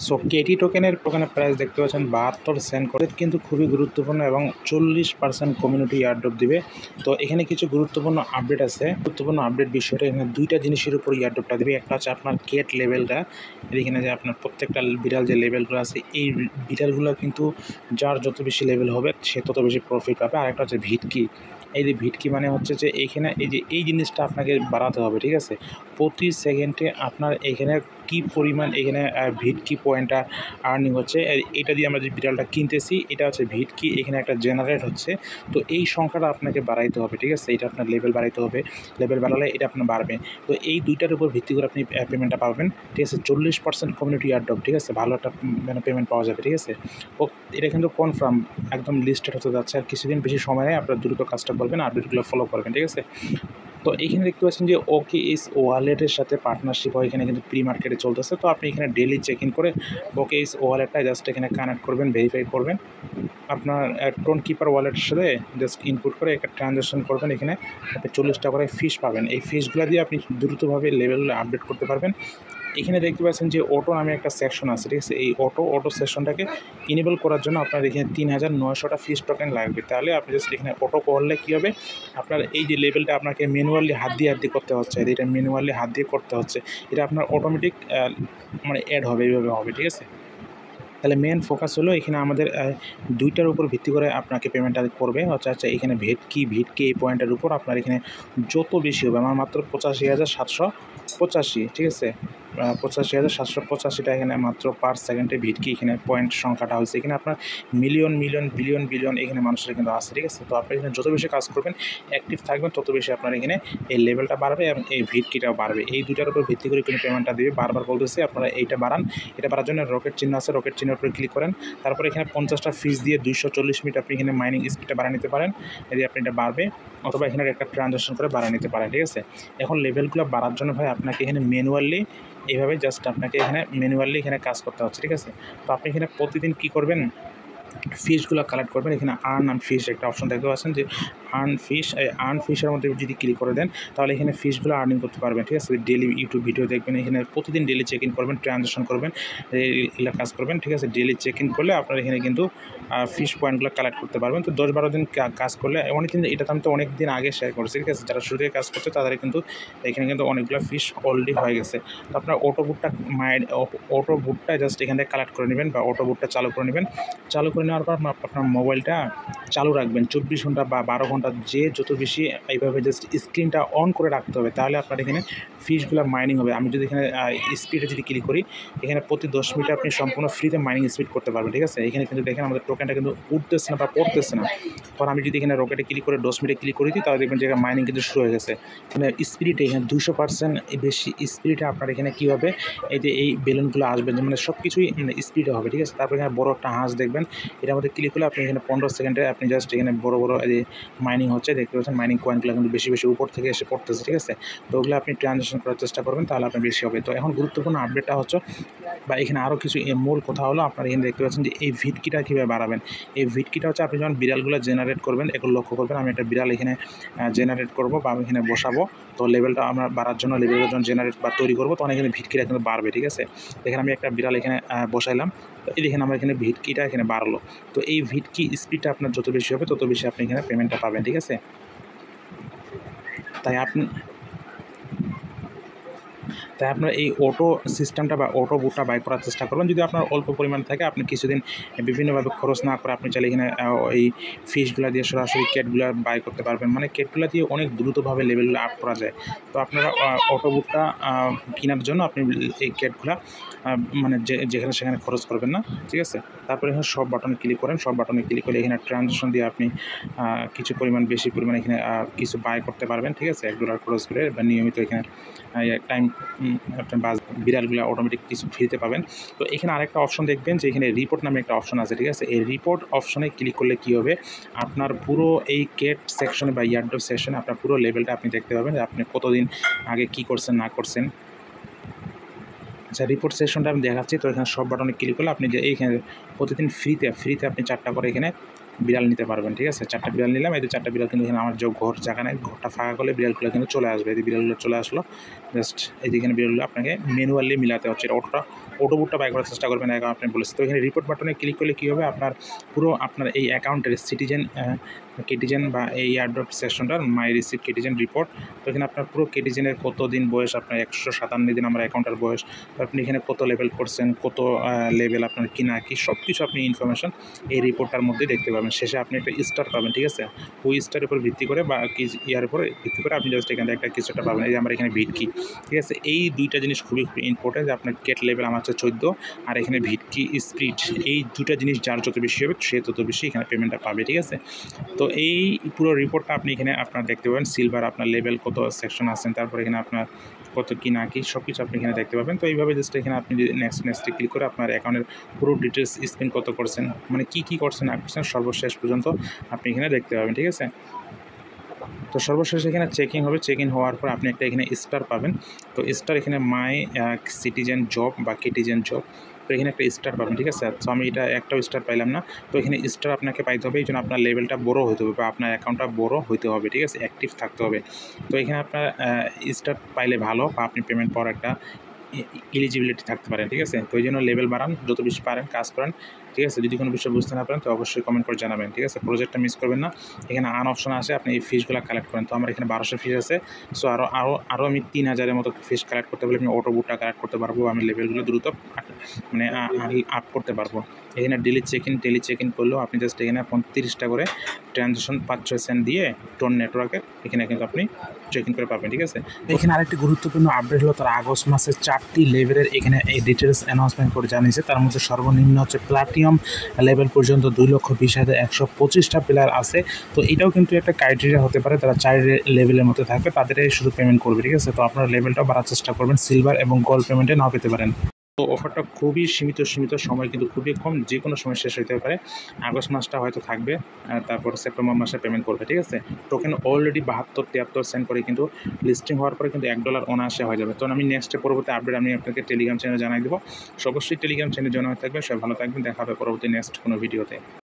So Katie টোকেনের ওখানে price দেখতে পাচ্ছেন 72 সেন্ট করে, কিন্তু খুবই গুরুত্বপূর্ণ এবং 40% কমিউনিটি ইয়ারড্রপ দিবে। তো এখানে কিছু গুরুত্বপূর্ণ আপডেট আছে। গুরুত্বপূর্ণ আপডেট বিষয়টা এখানে দুইটা জিনিসের উপর ইয়ারড্রপটা দিবে। একটা হচ্ছে আপনার কেট লেভেলটা, এখানে যে আপনার প্রত্যেকটা বিড়াল যে লেভেলগুলো আছে, এই বিড়ালগুলো কিন্তু যার যত বেশি লেভেল হবে সে তত বেশি প্রফিট পাবে। আর একটা হচ্ছে ভিটকি। এই যে ভিটকি মানে হচ্ছে যে এইখানে এই যে এই জিনিসটা আপনাকে বাড়াতে হবে, ঠিক আছে। প্রতি সেকেন্ডে আপনার এখানে কি পরিমাণ এখানে ভিটকি পয়েন্টটা আর্নিং হচ্ছে, এটা দিয়ে আমরা যে বিড়ালটা কিনতেছি এটা হচ্ছে ভিটকি, এখানে একটা জেনারেট হচ্ছে। তো এই সংখ্যাটা আপনাকে বাড়াইতে হবে, ঠিক আছে। এটা আপনার লেভেল বাড়াইতে হবে, লেভেল বাড়ালে এটা আপনার বাড়বে। তো এই দুইটার উপর ভিত্তি করে আপনি পেমেন্টটা পাবেন, ঠিক আছে। 40% কমিউনিটি ইয়ারড্রপ, ঠিক আছে, ভালো একটা মানে পেমেন্ট পাওয়া যাবে, ঠিক আছে। ও এটা কিন্তু কনফার্ম একদম লিস্টেড হতে যাচ্ছে, আর কিছুদিন বেশি সময় নেই, আপনার দ্রুত কাজটা করবেন, আপডেটগুলো ফলো করবেন, ঠিক আছে। তো এইখানে দেখতে পাচ্ছেন যে OKX ওয়ালেটের সাথে পার্টনারশিপ হয়, এখানে কিন্তু প্রি মার্কেটে চলতেছে। তো আপনি এখানে ডেলি চেক ইন করে OKX ওয়ালেটটা জাস্ট এখানে কানেক্ট করবেন, ভেরিফাই করবেন আপনার টোন কিপার ওয়ালেটের সাথে, জাস্ট ইনপুট করে একটা ট্রানজ্যাকশন করবেন। এখানে আপনি 40 টাকা করে ফিস পাবেন। এই ফিসগুলো দিয়ে আপনি দ্রুতভাবে লেভেল আপডেট করতে পারবেন। এখানে দেখতে পাচ্ছেন যে অটো নামে একটা সেকশন আছে, ঠিক আছে। এই অটো সেকশনটাকে ইনেবল করার জন্য আপনার এখানে 3900টা ফিস টোকেন লাগবে। তাহলে আপনি জাস্ট এখানে অটো করলে কী হবে, আপনার এই যে লেভেলটা আপনাকে ম্যানুয়ালি হাত দিয়ে করতে হচ্ছে, এটা ম্যানুয়ালি হাত দিয়ে করতে হচ্ছে, এটা আপনার অটোমেটিক মানে অ্যাড হবে, এইভাবে হবে, ঠিক আছে। তাহলে মেন ফোকাস হলো এখানে আমাদের দুইটার উপর ভিত্তি করে আপনাকে পেমেন্টটা করবে। আচ্ছা এখানে ভিটকি এই পয়েন্টের উপর আপনার এখানে যত বেশি হবে, আমার মাত্র 85,785, ঠিক আছে। 85,785টা এখানে মাত্র পার সেকেন্ডে ভিটকি এখানে পয়েন্ট সংখ্যাটা হয়েছে। এখানে আপনার মিলিয়ন বিলিয়ন এখানে মানুষের কিন্তু আছে, ঠিক আছে। তো আপনি এখানে যত বেশি কাজ করবেন, অ্যাক্টিভ থাকবেন, তত বেশি আপনার এখানে এই লেভেলটা বাড়বে এবং এই ভিটকিটাও বাড়বে। এই দুইটার উপর ভিত্তি করে কিন্তু পেমেন্টটা দেবে। বারবার বলতেছি আপনারা এইটা বাড়ান। এটা বাড়ার জন্য রকেট চিহ্ন আছে, রকেট চিহ্নের উপরে ক্লিক করেন। তারপরে এখানে 50টা ফিস দিয়ে 240 মিনিট আপনি এখানে মাইনিং স্পিডটা বাড়িয়ে নিতে পারেন, যদি আপনি এটা বাড়বে, অথবা এখানে একটা ট্রানজ্যাকশন করে বাড়িয়ে নিতে পারেন, ঠিক আছে। এখন লেভেলগুলো বাড়ার জন্য ভাই আপনাকে এখানে ম্যানুয়ালি এইভাবে জাস্ট আপনাকে এখানে ম্যানুয়ালি এখানে কাজ করতে হচ্ছে, ঠিক আছে। তো আপনি এখানে প্রতিদিন কী করবেন, ফিসগুলো কালেক্ট করবেন। এখানে আর্ন অ্যান্ড ফিস একটা অপশন দেখতে পাচ্ছেন যে আর্ন ফিসের মধ্যে যদি ক্লিক করে দেন, তাহলে এখানে ফিসগুলো আর্নিং করতে পারবেন, ঠিক আছে। ডেলি ইউটিউব ভিডিও দেখবেন, এখানে প্রতিদিন ডেলি চেক ইন করবেন, ট্রানজ্যাকশন করবেন, এগুলো কাজ করবেন, ঠিক আছে। ডেলি চেক ইন করলে আপনার এখানে কিন্তু ফিস পয়েন্টগুলো কালেক্ট করতে পারবেন। তো 10-12 দিন কাজ করলে অনেক দিন, এটা আমি তো অনেক দিন আগে শেয়ার করছি, ঠিক আছে। যারা শুরু থেকে কাজ করছে তাদের কিন্তু এখানে কিন্তু অনেকগুলো ফিস অলরেডি হয়ে গেছে। তো আপনার অটো বুটটা জাস্ট এখান থেকে কালেক্ট করে নেবেন, বা অটো বুটটা চালু করে নেবেন। চালু করে নেওয়ার পর আপনার মোবাইলটা চালু রাখবেন 24 ঘন্টা বা 12 ঘন্টা, যে যত বেশি এইভাবে জাস্ট স্ক্রিনটা অন করে রাখতে হবে, তাহলে আপনার এখানে ফিসগুলো মাইনিং হবে। আমি যদি এখানে স্পিডে যদি ক্লিক করি, এখানে প্রতি 10 মিনিটে আপনি সম্পূর্ণ ফ্রিতে মাইনিং স্পিড করতে পারবেন, ঠিক আছে। এখানে কিন্তু দেখেন আমাদের টোকেনটা কিন্তু উঠতেছে না বা পড়তেছে না। তখন আমি যদি এখানে রকেটে ক্লিক করে 10 মিনিটে ক্লিক করে দিই, তাহলে দেখবেন যে মাইনিং কিন্তু শুরু হয়ে গেছে। মানে স্পিডে এখানে 200% বেশি স্পিডে আপনার এখানে কী হবে, এই যে এই বেলুনগুলো আসবে, মানে সব কিছুই মানে স্পিডে হবে, ঠিক আছে। তারপর এখানে বড় একটা হাঁস দেখবেন, এটার মধ্যে ক্লিক করলে আপনি এখানে 15 সেকেন্ডে আপনি জাস্ট এখানে বড় এই মাইনিং হচ্ছে, দেখতে পাচ্ছেন মাইনিং কয়েনগুলো কিন্তু বেশি উপর থেকে এসে পড়তেছে, ঠিক আছে। তো ওগুলো আপনি ট্রানজ্যাকশন করার চেষ্টা করবেন, তাহলে আপনার বেশি হবে। তো এখন গুরুত্বপূর্ণ আপডেটটা হচ্ছে, বা এখানে আরও কিছু মূল কথা হলো, আপনারা এখানে দেখতে পাচ্ছেন যে এই ভিটকিটা কীভাবে বাড়াবেন। এই ভিটকিটা হচ্ছে আপনি যখন বিড়ালগুলো জেনারেট করবেন, এগুলো লক্ষ্য করবেন। আমি একটা বিড়াল এখানে জেনারেট করব বা আমি এখানে বসাবো। তো লেভেলটা আমরা বাড়ার জন্য, লেভেলটা যখন জেনারেট বা তৈরি করবো, তখন এখানে ভিটকিটা কিন্তু বাড়বে, ঠিক আছে। এখানে আমি একটা বিড়াল এখানে বসাইলাম, তো এই দেখেন আমার এখানে ভিটকিটা এখানে বাড়লো। তো এই ভিটকি স্পিডটা আপনার যত বেশি হবে, তত বেশি আপনি এখানে পেমেন্টটা পাবেন, ঠিক আছে। তাই আপনার এই অটো সিস্টেমটা বা অটো বুটটা বাই করার চেষ্টা করবেন। যদি আপনার অল্প পরিমাণ থাকে, আপনি কিছুদিন বিভিন্নভাবে খরচ না করে আপনি চাইলে এখানে এই ফিসগুলো দিয়ে সরাসরি কেটগুলো বাই করতে পারবেন। মানে কেটগুলো দিয়ে অনেক দ্রুতভাবে লেভেলগুলো আপ করা যায়। তো আপনারা অটো বুটটা কেনার জন্য আপনি এই কেটগুলো মানে যেখানে সেখানে খরচ করবেন না, ঠিক আছে। তারপরে এখানে সব বাটনে ক্লিক করেন, সব বাটনে ক্লিক করে এখানে ট্রানজ্যাকশন দিয়ে আপনি কিছু পরিমাণ বেশি পরিমাণ এখানে কিছু বাই করতে পারবেন, ঠিক আছে। $1 খরচ করে বা নিয়মিত এখানে টাইম আপনার বিড়ালগুলো অটোমেটিক কিছু ফ্রিতে পাবেন। তো এখানে আরেকটা অপশন দেখবেন যে এখানে রিপোর্ট নামে একটা অপশন আছে, ঠিক আছে। এই রিপোর্ট অপশনে ক্লিক করলে কী হবে, আপনার পুরো এই কেট সেকশনে বা ইয়ারড্রপ সেকশনে আপনার পুরো লেভেলটা আপনি দেখতে পাবেন, যে আপনি কতদিন আগে কী করছেন না করছেন। আচ্ছা, রিপোর্ট সেকশনটা আমি দেখাচ্ছি। তো এখানে সব বাটনে ক্লিক করলে আপনি যে এইখানে প্রতিদিন ফ্রিতে আপনি 4টা করে এখানে বিড়াল নিতে পারবেন, ঠিক আছে। 4টা বিড়াল নিলাম, এই যে 4টা বিড়াল কিন্তু এখানে আমার যে ঘর জায়গা নেই, ঘরটা ফাঁকা করলে বিড়ালগুলো কিন্তু চলে আসবে। এই যে বিড়ালগুলো চলে আসলো, জাস্ট এই যে এখানে বিড়ালগুলো আপনাকে ম্যানুয়ালি মিলাতে হচ্ছে, এটা অটো বুটটা বাই করার চেষ্টা করবেন এখন আপনি বলেছেন। তো এখানে রিপোর্ট বাটনে ক্লিক করলে কী হবে, আপনার পুরো আপনার এই অ্যাকাউন্টের কেটিজেন বা এই এয়ারড্রপ সেকশনটার মাই রিসিভ কেটিজেন রিপোর্ট। তো এখানে আপনার পুরো কেটিজেনের কত দিন বয়স, আপনার 157 দিন আমার অ্যাকাউন্টের বয়স, তো আপনি এখানে কত লেভেল করছেন, কত লেভেল আপনার কিনা কি সব কিছু আপনি ইনফরমেশন এই রিপোর্টটার মধ্যে দেখতে পাবেন। শেষে আপনি একটা স্টার পাবেন, ঠিক আছে? ওই স্টারের উপর ভিত্তি করে বা ইয়ার উপর ভিত্তি করে আপনি জাস্ট এখানে একটা কিছুটা পাবেন। এই যে আমার এখানে ভিটকি, ঠিক আছে? এই দুইটা জিনিস খুবই ইম্পর্টেন্ট যে আপনার গেট লেভেল আমার হচ্ছে 14 আর এখানে ভিটকি স্পিড, এই দুটা জিনিস যার যত বেশি হবে সে তত বেশি এখানে পেমেন্টটা পাবে, ঠিক আছে? তো এই পুরো রিপোর্টটা আপনি এখানে আপনার দেখতে পাবেন। সিলভার আপনার লেভেল কত সেকশন আছেন, তারপর এখানে আপনার কত কি না কি সব কিছু আপনি এখানে দেখতে পাবেন। তো এইভাবে জাস্ট এখানে আপনি নেক্সটে ক্লিক করে আপনার অ্যাকাউন্টের পুরো ডিটেলস স্পেন্ড কত করছেন, মানে কী করছেন না করছেন সর্বশেষ পর্যন্ত আপনি এখানে দেখতে পাবেন, ঠিক আছে? তো সর্বশেষ এখানে চেকিং হবে, চেকিং হওয়ার পর আপনি একটা এখানে স্টার পাবেন। তো স্টার এখানে মাই সিটিজেন জব বা কেটিজেন জব, তো এখানে একটা স্টার পাবেন, ঠিক আছে? তো আমি এটা একটাও স্টার পাইলাম না। তো এখানে স্টার আপনাকে পাইতে হবে, এই জন্য আপনার লেভেলটা বড় হতে হবে বা আপনার অ্যাকাউন্টটা বড় হতে হবে, ঠিক আছে? অ্যাক্টিভ থাকতে হবে। তো এখানে আপনার স্টার পাইলে ভালো বা আপনি পেমেন্ট পাওয়ার একটা এলিজিবিলিটি থাকতে পারেন, ঠিক আছে? তো এই জন্য লেভেল বাড়ান, যত বেশি পারেন কাজ করেন, ঠিক আছে? যদি কোনো বিষয় বুঝতে না পারেন তো অবশ্যই কমেন্ট করে জানাবেন, ঠিক আছে? প্রজেক্টটা মিস করবেন না। এখানে অপশন আসে, আপনি এই ফিসগুলো কালেক্ট করেন। তো আমার এখানে 1200 ফিস আছে। সো আরও আমি 3000-এর মতো ফিস কালেক্ট করতে পারলে আমি অটো বুটটা কালেক্ট করতে পারবো, আমি লেভেলগুলো দ্রুত মানে আপ করতে পারবো। এখানে ডেলি চেক ইন করলেও আপনি জাস্ট এখানে 30টা করে ট্রানজ্যাকশন 5-6 সেন্ট দিয়ে টোন নেটওয়ার্কের এখানে কিন্তু আপনি চেক ইন করে পাবেন, ঠিক আছে? এখানে আরেকটি গুরুত্বপূর্ণ আপডেট হলো, তারা আগস্ট মাসের 4টি লেভেলের এখানে এই ডিটেলস অ্যানাউন্সমেন্ট করে জানিয়েছে। তার মধ্যে সর্বনিম্ন হচ্ছে প্লাটিনাম লেভেল পর্যন্ত 2,20,125টা প্লেয়ার আছে। তো এটাও কিন্তু একটা ক্রাইটেরিয়া হতে পারে, তারা 4 লেভেলের মধ্যে থাকবে তাদেরই শুধু পেমেন্ট করবে, ঠিক আছে? তো আপনারা লেভেলটাও বাড়ার চেষ্টা করবেন, সিলভার এবং গোল্ড পেমেন্টে নাও পেতে পারেন। তো অফারটা খুবই সীমিত সময়, কিন্তু খুবই কম, যে কোনো সময় শেষ হতে পারে। আগস্ট মাসটা হয়তো থাকবে, তারপর সেপ্টেম্বর মাসে পেমেন্ট করবে, ঠিক আছে? টোকেন অলরেডি 72-73 সেন্ট করে কিন্তু লিস্টিং হওয়ার পরে কিন্তু $1 অনায়াসে হয়ে যাবে। তো আমি নেক্সটে পরবর্তী আপডেট আমি আপনাকে টেলিগ্রাম চ্যানেলে জানাই দেবো। অবশ্যই টেলিগ্রাম চ্যানেলে জয়েন হয়ে থাকবেন। সবাই ভালো থাকবেন, দেখা হবে পরবর্তী নেক্সট কোনো ভিডিওতে।